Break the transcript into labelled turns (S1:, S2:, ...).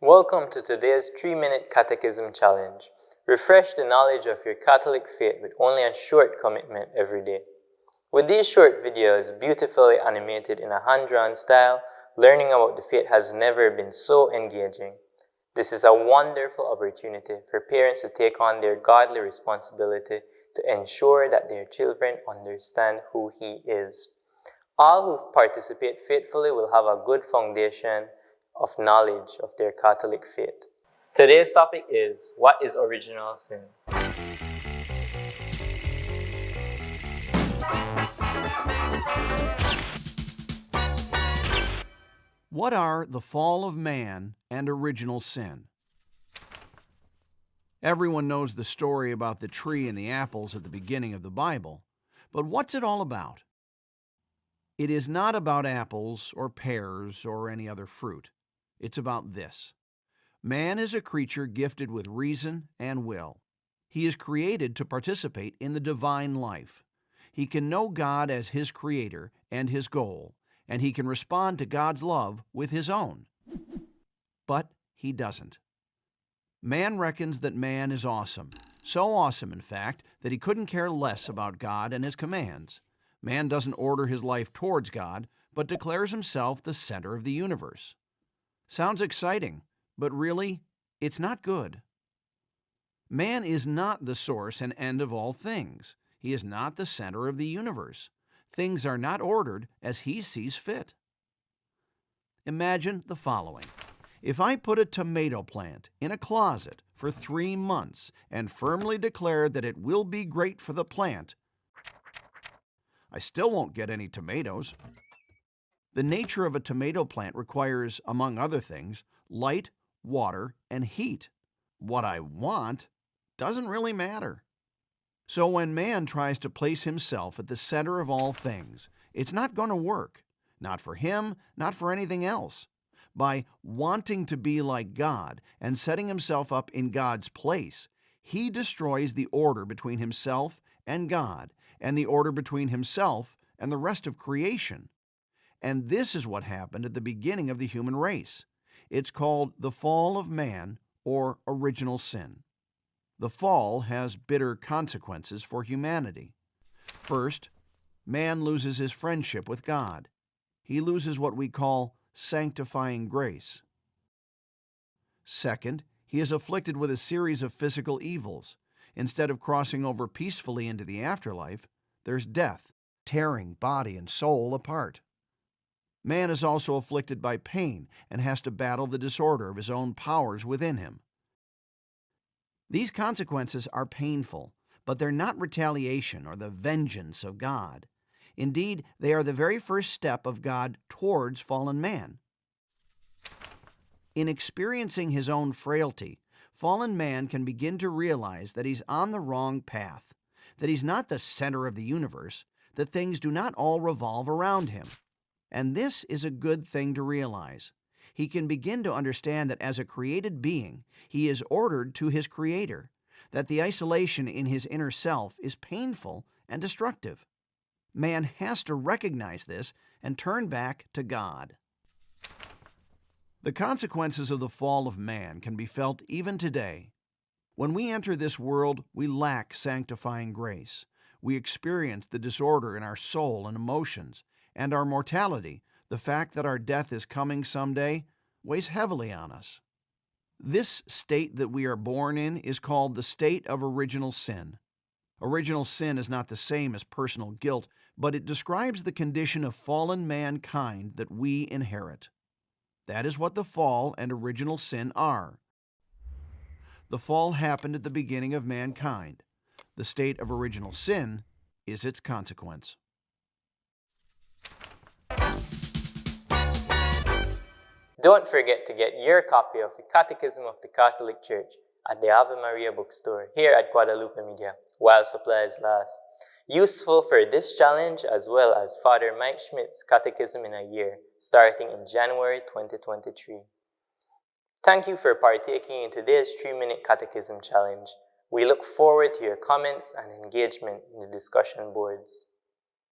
S1: Welcome to today's 3-minute Catechism challenge. Refresh the knowledge of your Catholic faith with only a short commitment every day. With these short videos, beautifully animated in a hand-drawn style, learning about the faith has never been so engaging. This is a wonderful opportunity for parents to take on their godly responsibility to ensure that their children understand who He is. All who participate faithfully will have a good foundation of knowledge of their Catholic faith. Today's topic is, what is original sin?
S2: What are the fall of man and original sin? Everyone knows the story about the tree and the apples at the beginning of the Bible, but what's it all about? It is not about apples or pears or any other fruit. It's about this. Man is a creature gifted with reason and will. He is created to participate in the divine life. He can know God as his creator and his goal, and he can respond to God's love with his own. But he doesn't. Man reckons that man is awesome, so awesome, in fact, that he couldn't care less about God and his commands. Man doesn't order his life towards God, but declares himself the center of the universe. Sounds exciting, but really, it's not good. Man is not the source and end of all things. He is not the center of the universe. Things are not ordered as he sees fit. Imagine the following. If I put a tomato plant in a closet for 3 months and firmly declare that it will be great for the plant, I still won't get any tomatoes. The nature of a tomato plant requires, among other things, light, water, and heat. What I want doesn't really matter. So when man tries to place himself at the center of all things, it's not going to work. Not for him, not for anything else. By wanting to be like God and setting himself up in God's place, he destroys the order between himself and God, and the order between himself and the rest of creation. And this is what happened at the beginning of the human race. It's called the fall of man, or original sin. The fall has bitter consequences for humanity. First, man loses his friendship with God. He loses what we call sanctifying grace. Second, he is afflicted with a series of physical evils. Instead of crossing over peacefully into the afterlife, there's death, tearing body and soul apart. Man is also afflicted by pain and has to battle the disorder of his own powers within him. These consequences are painful, but they're not retaliation or the vengeance of God. Indeed, they are the very first step of God towards fallen man. In experiencing his own frailty, fallen man can begin to realize that he's on the wrong path, that he's not the center of the universe, that things do not all revolve around him. And this is a good thing to realize. He can begin to understand that as a created being, he is ordered to his Creator, that the isolation in his inner self is painful and destructive. Man has to recognize this and turn back to God. The consequences of the fall of man can be felt even today. When we enter this world, we lack sanctifying grace. We experience the disorder in our soul and emotions, and our mortality, the fact that our death is coming someday, weighs heavily on us. This state that we are born in is called the state of original sin. Original sin is not the same as personal guilt, but it describes the condition of fallen mankind that we inherit. That is what the fall and original sin are. The fall happened at the beginning of mankind. The state of original sin is its consequence.
S1: Don't forget to get your copy of the Catechism of the Catholic Church at the Ave Maria bookstore here at Guadalupe Media, while supplies last. Useful for this challenge as well as Father Mike Schmidt's Catechism in a Year, starting in January 2023. Thank you for partaking in today's 3-minute Catechism challenge. We look forward to your comments and engagement in the discussion boards.